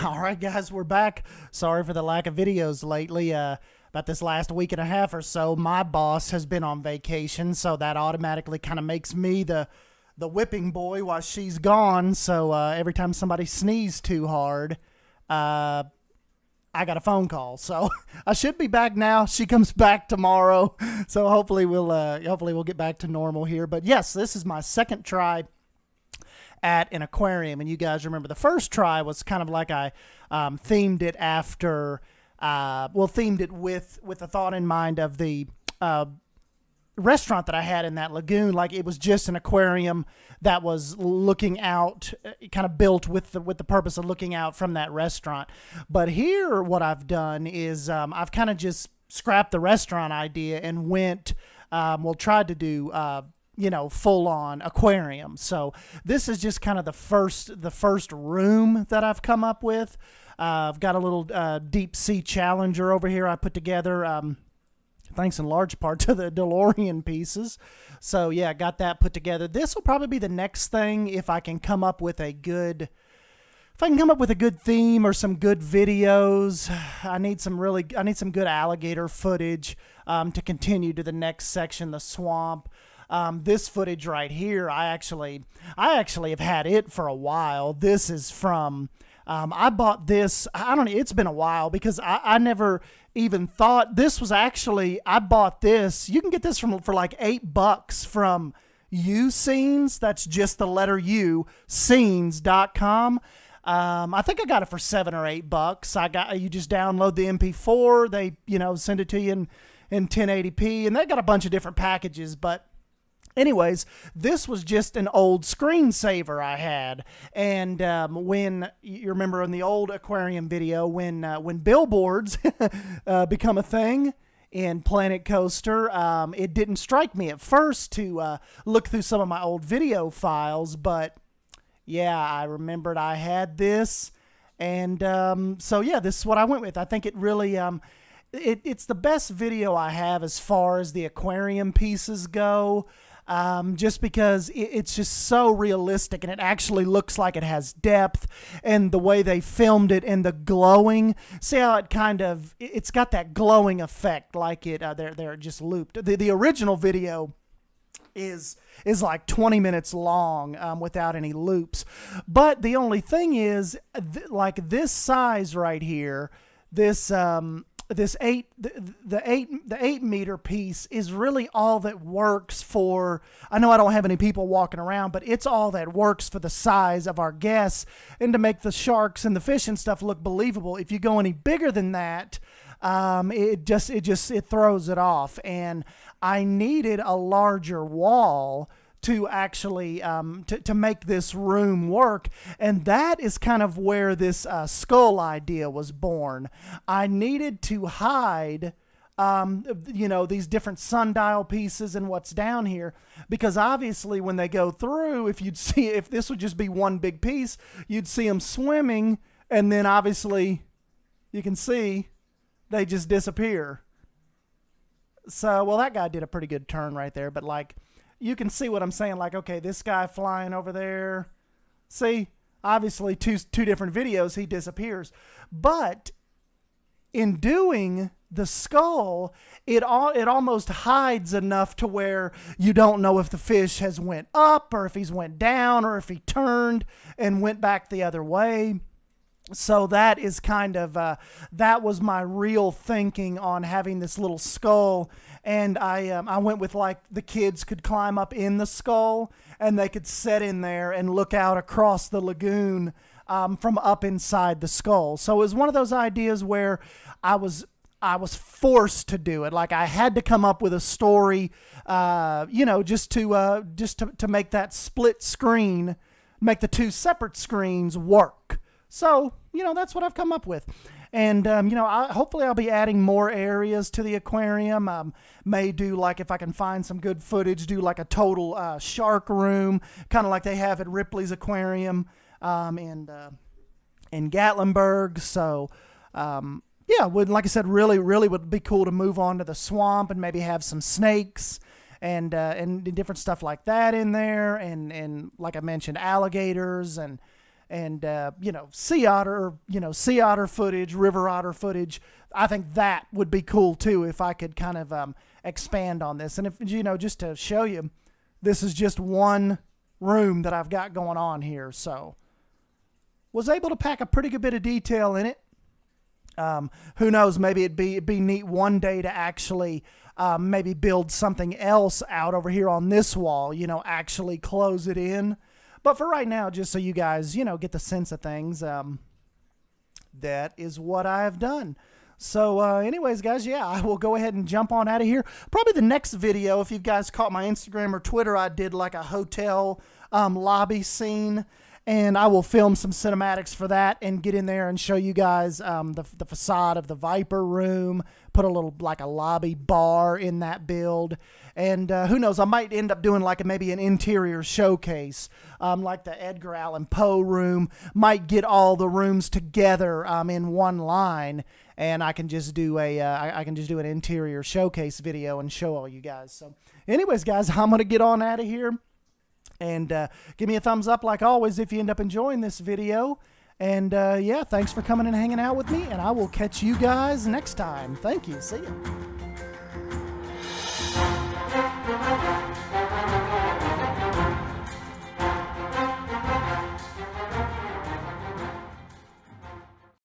All right, guys, we're back. Sorry for the lack of videos lately. About this last week and a half or so, my boss has been on vacation, so that automatically kind of makes me the whipping boy while she's gone. So every time somebody sneezes too hard, I got a phone call. So I should be back now. She comes back tomorrow, so hopefully we'll get back to normal here. But yes, this is my second try at an aquarium, and you guys remember the first try was kind of like I themed it after, themed it with the thought in mind of the restaurant that I had in that lagoon. Like, it was just an aquarium that was looking out, kind of built with the purpose of looking out from that restaurant. But here, what I've done is I've kind of just scrapped the restaurant idea and tried to do full-on aquarium. So this is just kind of the first room that I've come up with. I've got a little deep sea Challenger over here I put together, thanks in large part to the DeLorean pieces. So yeah, I got that put together. This will probably be the next thing if I can come up with a good theme or some good videos. I need some good alligator footage to continue to the next section, the swamp. This footage right here, I actually have had it for a while. This is from, I bought this, it's been a while because I never even thought this was actually, I bought this. You can get this for like $8 from Uscenes. That's just the letter U, scenes.com. I think I got it for $7 or $8. You just download the MP4. They, send it to you in 1080p, and they got a bunch of different packages, but anyways, this was just an old screensaver I had, and when you remember in the old aquarium video, when billboards become a thing in Planet Coaster, it didn't strike me at first to look through some of my old video files, but yeah, I remembered I had this, and so yeah, this is what I went with. I think it really it's the best video I have as far as the aquarium pieces go. Just because it's just so realistic, and it actually looks like it has depth, and the way they filmed it and the glowing, see how it's got that glowing effect, like they're just looped. The original video is like 20 minutes long without any loops, but the only thing is like this size right here, the 8 meter piece is really all that works for, I know I don't have any people walking around, but it's all that works for the size of our guests and to make the sharks and the fish and stuff look believable. If you go any bigger than that, it throws it off. And I needed a larger wall to actually to make this room work, and that is kind of where this skull idea was born. I needed to hide these different sundial pieces and what's down here, because obviously when they go through, if this would just be one big piece, you'd see them swimming, and then obviously you can see they just disappear. So, well, that guy did a pretty good turn right there, but like, you can see what I'm saying. Like, okay, this guy flying over there. See, obviously two different videos, he disappears. But in doing the skull, it almost hides enough to where you don't know if the fish has went up or if he's went down or if he turned and went back the other way. So that is kind of, that was my real thinking on having this little skull. And I went with, like, the kids could climb up in the skull and they could sit in there and look out across the lagoon from up inside the skull. So it was one of those ideas where I was forced to do it. Like, I had to come up with a story, just to make that split screen, make the two separate screens work. So, that's what I've come up with. And, hopefully I'll be adding more areas to the aquarium. May do, like, if I can find some good footage, do like a total shark room, kind of like they have at Ripley's Aquarium in Gatlinburg. So, yeah, like I said, really would be cool to move on to the swamp and maybe have some snakes and different stuff like that in there. And like I mentioned, alligators and and you know, sea otter footage, river otter footage. I think that would be cool too if I could kind of expand on this. And if, you know, just to show you, this is just one room that I've got going on here. So was able to pack a pretty good bit of detail in it. Who knows, maybe it'd be neat one day to actually maybe build something else out over here on this wall, you know, actually close it in. But for right now, just so you guys, you know, get the sense of things, that is what I have done. So anyways, guys, yeah, I will go ahead and jump on out of here. Probably the next video, if you guys caught my Instagram or Twitter, I did like a hotel lobby scene, and I will film some cinematics for that and get in there and show you guys the facade of the Viper room, put a little, like a lobby bar in that build. And who knows, I might end up doing like maybe an interior showcase, like the Edgar Allan Poe room. Might get all the rooms together in one line, and I can just do an interior showcase video and show all you guys. So anyways, guys, I'm gonna get on out of here. And give me a thumbs up like always if you end up enjoying this video. And yeah, thanks for coming and hanging out with me, and I will catch you guys next time. Thank you. See ya.